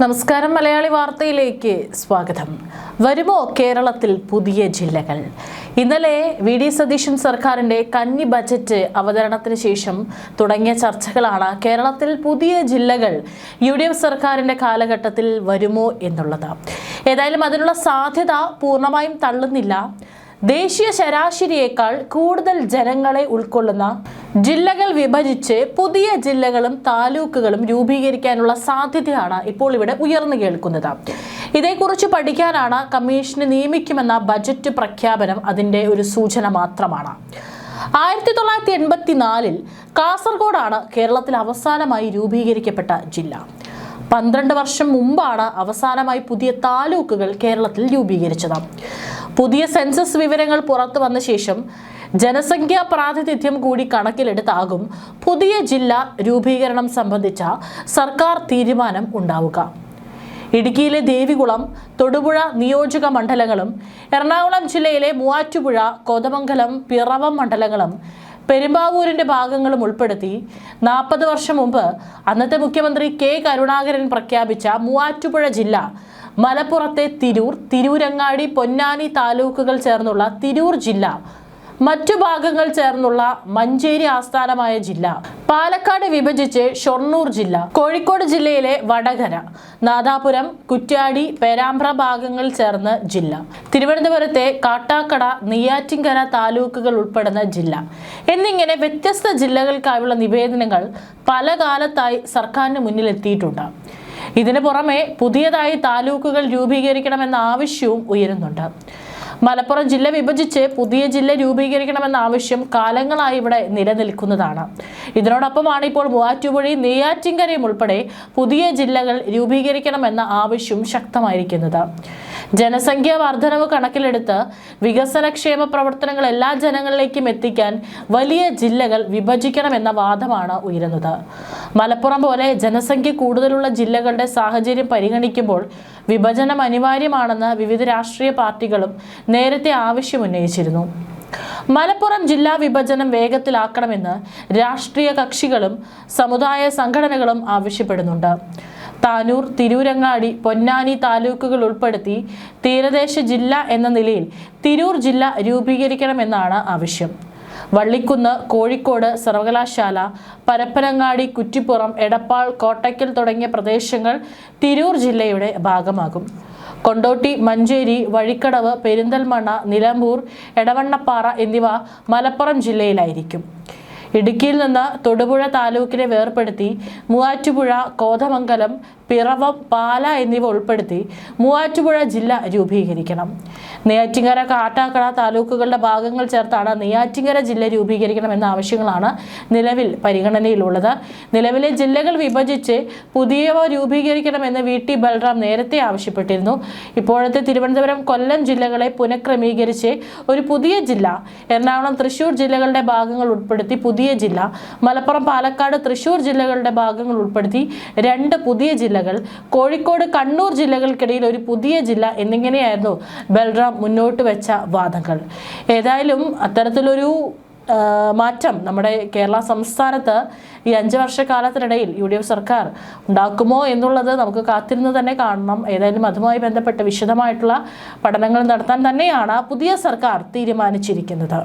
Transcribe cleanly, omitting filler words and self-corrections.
നമസ്കാരം. മലയാളി വാർത്തയിലേക്ക് സ്വാഗതം. വരുമോ കേരളത്തിൽ പുതിയ ജില്ലകൾ? ഇന്നലെ വി.ഡി. സതീശൻ സർക്കാരിന്റെ കന്നി ബജറ്റ് അവതരണത്തിന് ശേഷം തുടങ്ങിയ ചർച്ചകളാണ് കേരളത്തിൽ പുതിയ ജില്ലകൾ യു.ഡി.എഫ് സർക്കാരിന്റെ കാലഘട്ടത്തിൽ വരുമോ എന്നുള്ളത്. ഏതായാലും അതിനുള്ള സാധ്യത പൂർണ്ണമായും തള്ളുന്നില്ല. ദേശീയ ശരാശരിയേക്കാൾ കൂടുതൽ ജനങ്ങളെ ഉൾക്കൊള്ളുന്ന ജില്ലകൾ വിഭജിച്ച് പുതിയ ജില്ലകളും താലൂക്കുകളും രൂപീകരിക്കാനുള്ള സാധ്യതയാണ് ഇപ്പോൾ ഇവിടെ ഉയർന്നു കേൾക്കുന്നത്. ഇതേക്കുറിച്ച് പഠിക്കാനാണ് കമ്മീഷനെ നിയമിക്കുമെന്ന ബജറ്റ് പ്രഖ്യാപനം അതിൻ്റെ ഒരു സൂചന മാത്രമാണ്. 1984 കാസർഗോഡാണ് കേരളത്തിൽ അവസാനമായി രൂപീകരിക്കപ്പെട്ട ജില്ല. 12 വർഷം മുമ്പാണ് അവസാനമായി പുതിയ താലൂക്കുകൾ കേരളത്തിൽ രൂപീകരിച്ചത്. പുതിയ സെൻസസ് വിവരങ്ങൾ പുറത്തു വന്ന ശേഷം ജനസംഖ്യാ പ്രാതിനിധ്യം കൂടി കണക്കിലെടുത്താകും പുതിയ ജില്ല രൂപീകരണം സംബന്ധിച്ച സർക്കാർ തീരുമാനം ഉണ്ടാവുക. ഇടുക്കിയിലെ ദേവികുളം, തൊടുപുഴ നിയോജക മണ്ഡലങ്ങളും എറണാകുളം ജില്ലയിലെ മൂവാറ്റുപുഴ, കോതമംഗലം, പിറവം മണ്ഡലങ്ങളും പെരുമ്പാവൂരിന്റെ ഭാഗങ്ങളും ഉൾപ്പെടുത്തി 40 വർഷം മുമ്പ് അന്നത്തെ മുഖ്യമന്ത്രി കെ കരുണാകരൻ പ്രഖ്യാപിച്ച മൂവാറ്റുപുഴ ജില്ല, മലപ്പുറത്തെ തിരൂർ, തിരൂരങ്ങാടി, പൊന്നാനി താലൂക്കുകൾ ചേർന്നുള്ള തിരൂർ ജില്ല, മറ്റു ഭാഗങ്ങൾ ചേർന്നുള്ള മഞ്ചേരി ആസ്ഥാനമായ ജില്ല, പാലക്കാട് വിഭജിച്ച് ഷൊർണൂർ ജില്ല, കോഴിക്കോട് ജില്ലയിലെ വടകര, നാദാപുരം, കുറ്റ്യാടി, പേരാമ്പ്ര ഭാഗങ്ങൾ ചേർന്ന് ജില്ല, തിരുവനന്തപുരത്തെ കാട്ടാക്കട, നെയ്യാറ്റിൻകര താലൂക്കുകൾ ഉൾപ്പെടുന്ന ജില്ല എന്നിങ്ങനെ വ്യത്യസ്ത ജില്ലകൾക്കായുള്ള നിവേദനങ്ങൾ പല കാലത്തായി സർക്കാരിന് മുന്നിൽ എത്തിയിട്ടുണ്ട്. ഇതിനു പുറമെ പുതിയതായി താലൂക്കുകൾ രൂപീകരിക്കണമെന്ന ആവശ്യവും ഉയരുന്നുണ്ട്. മലപ്പുറം ജില്ല വിഭജിച്ച് പുതിയ ജില്ല രൂപീകരിക്കണമെന്ന ആവശ്യം കാലങ്ങളായി ഇവിടെ നിലനിൽക്കുന്നതാണ്. ഇതിനോടൊപ്പമാണ് ഇപ്പോൾ മൂവാറ്റുപുഴയും നെയ്യാറ്റിൻകരയും ഉൾപ്പെടെ പുതിയ ജില്ലകൾ രൂപീകരിക്കണമെന്ന ആവശ്യം ശക്തമായിരിക്കുന്നത്. ജനസംഖ്യാ വർധനവ് കണക്കിലെടുത്ത് വികസനക്ഷേമ പ്രവർത്തനങ്ങൾ എല്ലാ ജനങ്ങളിലേക്കും എത്തിക്കാൻ വലിയ ജില്ലകൾ വിഭജിക്കണമെന്ന വാദമാണ് ഉയരുന്നത്. മലപ്പുറം പോലെ ജനസംഖ്യ കൂടുതലുള്ള ജില്ലകളുടെ സാഹചര്യം പരിഗണിക്കുമ്പോൾ വിഭജനം അനിവാര്യമാണെന്ന് വിവിധ രാഷ്ട്രീയ പാർട്ടികളും നേരത്തെ ആവശ്യമുന്നയിച്ചിരുന്നു. മലപ്പുറം ജില്ലാ വിഭജനം വേഗത്തിലാക്കണമെന്ന് രാഷ്ട്രീയ കക്ഷികളും സമുദായ സംഘടനകളും ആവശ്യപ്പെടുന്നുണ്ട്. താനൂർ, തിരൂരങ്ങാടി, പൊന്നാനി താലൂക്കുകൾ ഉൾപ്പെടുത്തി തീരദേശ ജില്ല എന്ന നിലയിൽ തിരൂർ ജില്ല രൂപീകരിക്കണമെന്നാണ് ആവശ്യം. വള്ളിക്കുന്ന്, കോഴിക്കോട് സർവകലാശാല, പരപ്പനങ്ങാടി, കുറ്റിപ്പുറം, എടപ്പാൾ, കോട്ടയ്ക്കൽ തുടങ്ങിയ പ്രദേശങ്ങൾ തിരൂർ ജില്ലയുടെ ഭാഗമാകും. കൊണ്ടോട്ടി, മഞ്ചേരി, വഴിക്കടവ്, പെരിന്തൽമണ്ണ, നിലമ്പൂർ, എടവണ്ണപ്പാറ എന്നിവ മലപ്പുറം ജില്ലയിലായിരിക്കും. ഇടുക്കിയിൽ നിന്ന് തൊടുപുഴ താലൂക്കിനെ വേർപെടുത്തി മൂവാറ്റുപുഴ, കോതമംഗലം, പിറവം, പാല എന്നിവ ഉൾപ്പെടുത്തി മൂവാറ്റുപുഴ ജില്ല രൂപീകരിക്കണം. നെയ്യാറ്റിൻകര, കാട്ടാക്കട താലൂക്കുകളുടെ ഭാഗങ്ങൾ ചേർത്താണ് നെയ്യാറ്റിൻകര ജില്ല രൂപീകരിക്കണമെന്ന ആവശ്യങ്ങളാണ് നിലവിൽ പരിഗണനയിലുള്ളത്. നിലവിലെ ജില്ലകൾ വിഭജിച്ച് പുതിയവ രൂപീകരിക്കണമെന്ന് വി.ടി. ബൽറാം നേരത്തെ ആവശ്യപ്പെട്ടിരുന്നു. ഇപ്പോഴത്തെ തിരുവനന്തപുരം, കൊല്ലം ജില്ലകളെ പുനഃക്രമീകരിച്ച് ഒരു പുതിയ ജില്ല, എറണാകുളം, തൃശൂർ ജില്ലകളുടെ ഭാഗങ്ങൾ ഉൾപ്പെടുത്തി പുതിയ ജില്ല, മലപ്പുറം, പാലക്കാട്, തൃശൂർ ജില്ലകളുടെ ഭാഗങ്ങൾ ഉൾപ്പെടുത്തി 2 പുതിയ ജില്ലകൾ, കോഴിക്കോട്, കണ്ണൂർ ജില്ലകൾക്കിടയിൽ ഒരു പുതിയ ജില്ല എന്നിങ്ങനെയായിരുന്നു ബൽറാം മുന്നോട്ട് വെച്ച വാദങ്ങൾ. ഏതായാലും അത്തരത്തിലൊരു മാറ്റം നമ്മുടെ കേരള സംസ്ഥാനത്ത് ഈ 5 വർഷക്കാലത്തിനിടയിൽ യു.ഡി.എഫ് സർക്കാർ ഉണ്ടാക്കുമോ എന്നുള്ളത് നമുക്ക് കാത്തിരുന്ന് തന്നെ കാണണം. ഏതായാലും അതുമായി ബന്ധപ്പെട്ട് വിശദമായിട്ടുള്ള പഠനങ്ങൾ നടത്താൻ തന്നെയാണ് പുതിയ സർക്കാർ തീരുമാനിച്ചിരിക്കുന്നത്.